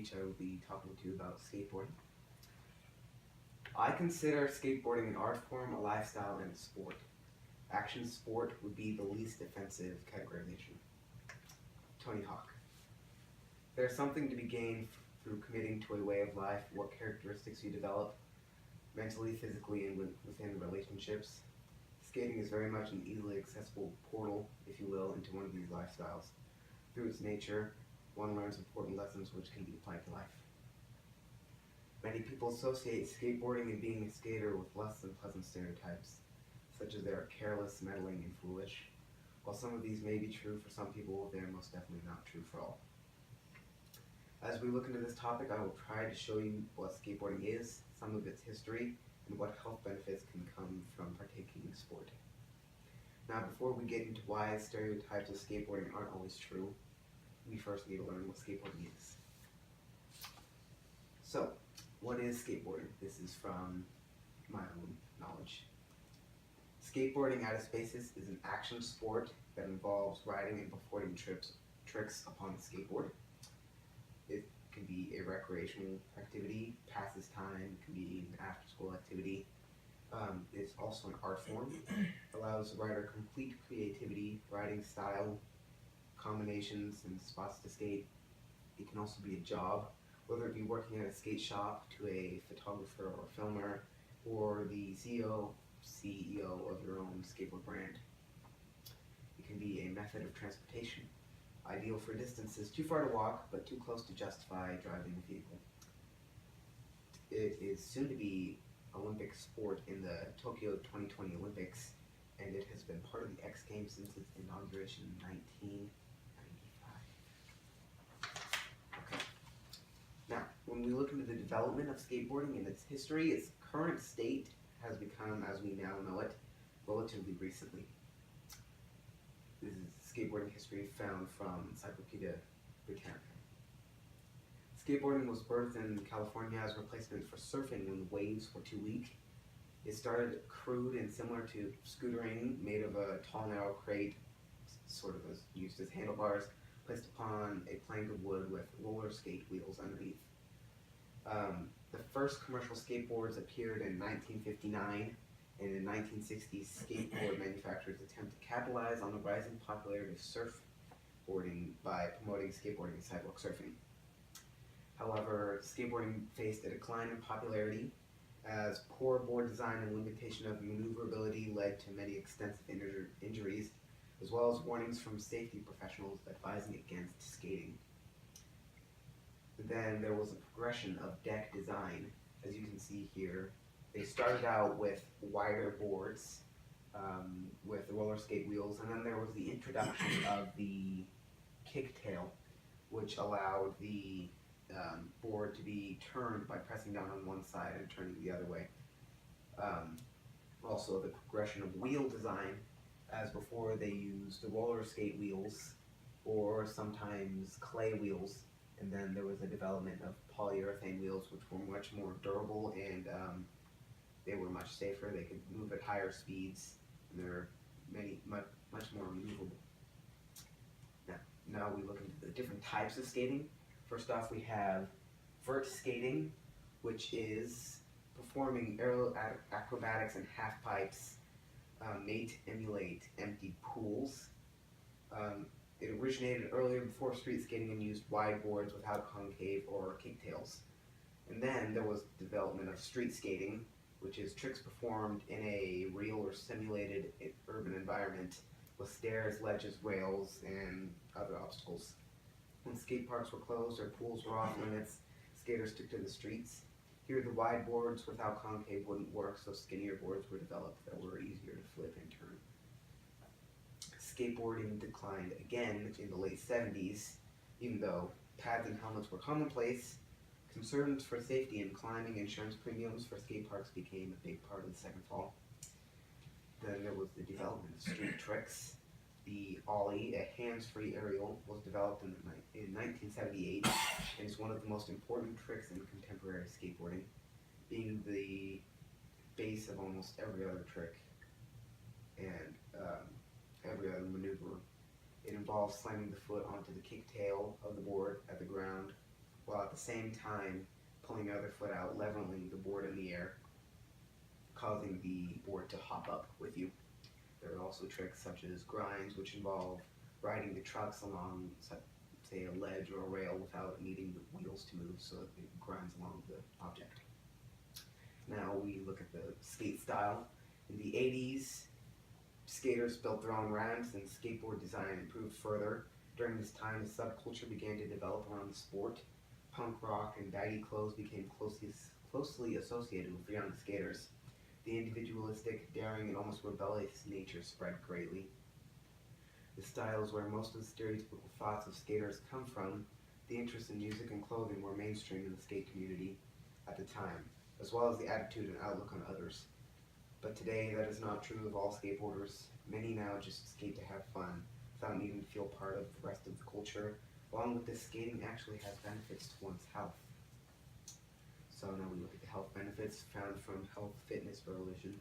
speech, I will be talking to you about skateboarding. I consider skateboarding an art form, a lifestyle, and a sport. Action sport would be the least offensive categorization. Tony Hawk. There's something to be gained through committing to a way of life, what characteristics you develop, mentally, physically, and within relationships. Skating is very much an easily accessible portal, if you will, into one of these lifestyles. Through its nature, one learns important lessons which can be applied to life. Many people associate skateboarding and being a skater with less than pleasant stereotypes, such as they are careless, meddling, and foolish. While some of these may be true for some people, they are most definitely not true for all. As we look into this topic, I will try to show you what skateboarding is, some of its history, and what health benefits can come from partaking in the sport. Now, before we get into why stereotypes of skateboarding aren't always true, we first need to learn what skateboarding is. So, what is skateboarding? This is from my own knowledge. Skateboarding at its basis is an action sport that involves riding and performing tricks upon the skateboard. It can be a recreational activity, passes time, it can be an after-school activity. It's also an art form, allows the rider complete creativity, riding style, combinations, and spots to skate. It can also be a job, whether it be working at a skate shop to a photographer or filmer, or the CEO of your own skateboard brand. It can be a method of transportation, ideal for distances too far to walk, but too close to justify driving a vehicle. It is soon to be Olympic sport in the Tokyo 2020 Olympics, and it has been part of the X Games since its inauguration in 1995. Okay. Now, when we look into the development of skateboarding and its history, its current state has become, as we now know it, relatively recently. This is skateboarding history found from Encyclopedia Britannica. Skateboarding was birthed in California as a replacement for surfing when the waves were too weak. It started crude and similar to scootering, made of a tall, narrow crate, sort of used as handlebars, placed upon a plank of wood with roller skate wheels underneath. The first commercial skateboards appeared in 1959, and in the 1960s, skateboard manufacturers attempted to capitalize on the rising popularity of surfboarding by promoting skateboarding and sidewalk surfing. However, skateboarding faced a decline in popularity as poor board design and limitation of maneuverability led to many extensive injuries, as well as warnings from safety professionals advising against skating. Then there was a progression of deck design. As you can see here, they started out with wider boards with roller skate wheels, and then there was the introduction of the kicktail, which allowed the board to be turned by pressing down on one side and turning the other way. Also, the progression of wheel design, as before they used the roller skate wheels or sometimes clay wheels, and then there was a development of polyurethane wheels, which were much more durable and they were much safer. They could move at higher speeds, and they're much more maneuverable. Now we look into the different types of skating. First off, we have vert skating, which is performing aerial acrobatics and half pipes made to emulate empty pools. It originated earlier before street skating and used wide boards without concave or kicktails. And then there was the development of street skating, which is tricks performed in a real or simulated urban environment with stairs, ledges, rails, and other obstacles. When skate parks were closed or pools were off limits, skaters took to the streets. Here, the wide boards without concave wouldn't work, so skinnier boards were developed that were easier to flip and turn. Skateboarding declined again in the late 70s, even though pads and helmets were commonplace. Concerns for safety and climbing insurance premiums for skate parks became a big part of the second fall. Then there was the development of street tricks. The ollie, a hands-free aerial, was developed in 1978 and is one of the most important tricks in contemporary skateboarding, being the base of almost every other trick and every other maneuver. It involves slamming the foot onto the kick tail of the board at the ground while at the same time pulling the other foot out, leveling the board in the air, causing the board to hop up with you. There are also tricks such as grinds, which involve riding the trucks along, say, a ledge or a rail without needing the wheels to move, so it grinds along the object. Now we look at the skate style. In the 80s, skaters built their own ramps and skateboard design improved further. During this time, the subculture began to develop around the sport. Punk rock and baggy clothes became closely associated with young skaters. The individualistic, daring, and almost rebellious nature spread greatly. The style is where most of the stereotypical thoughts of skaters come from. The interest in music and clothing were mainstream in the skate community at the time, as well as the attitude and outlook on others. But today, that is not true of all skateboarders. Many now just skate to have fun, without needing to feel part of the rest of the culture. Along with this, skating actually has benefits to one's health. So now we look at the health benefits found from Health Fitness Revolution.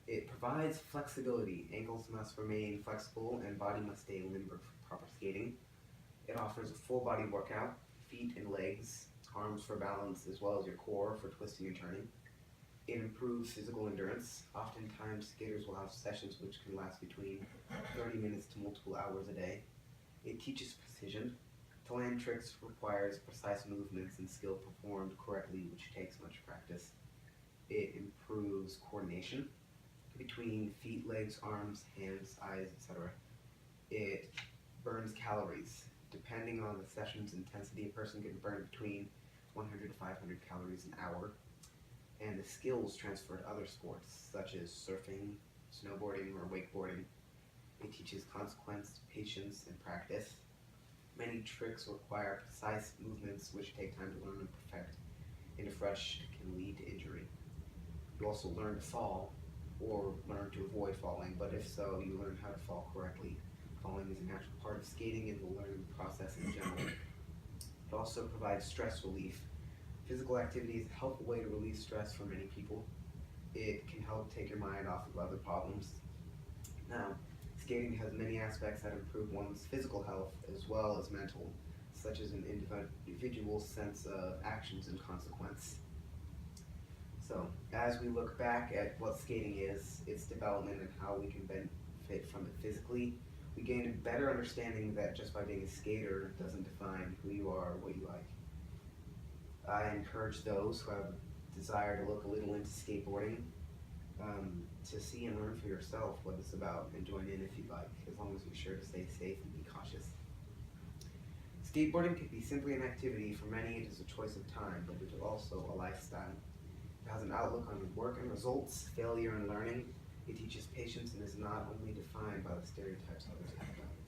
It provides flexibility. Ankles must remain flexible and body must stay limber for proper skating. It offers a full body workout, feet and legs, arms for balance, as well as your core for twisting and turning. It improves physical endurance. Oftentimes, skaters will have sessions which can last between 30 minutes to multiple hours a day. It teaches precision. To land tricks requires precise movements and skill performed correctly, which takes much practice. It improves coordination between feet, legs, arms, hands, eyes, etc. It burns calories. Depending on the session's intensity, a person can burn between 100 to 500 calories an hour. And the skills transfer to other sports, such as surfing, snowboarding, or wakeboarding. It teaches consequence, patience, and practice. Many tricks require precise movements which take time to learn and perfect, and if rushed, can lead to injury. You also learn to fall, or learn to avoid falling, but if so, you learn how to fall correctly. Falling is a natural part of skating and the learning process in general. It also provides stress relief. Physical activity is a helpful way to release stress for many people. It can help take your mind off of other problems. Now, skating has many aspects that improve one's physical health as well as mental, such as an individual sense of actions and consequence. So, as we look back at what skating is, its development, and how we can benefit from it physically, we gain a better understanding that just by being a skater doesn't define who you are or what you like. I encourage those who have a desire to look a little into skateboarding to see and learn for yourself what it's about and join in if you'd like, as long as you're sure to stay safe and be cautious. Skateboarding can be simply an activity. For many, it is a choice of time, but it is also a lifestyle. It has an outlook on work and results, failure and learning. It teaches patience and is not only defined by the stereotypes others have about it.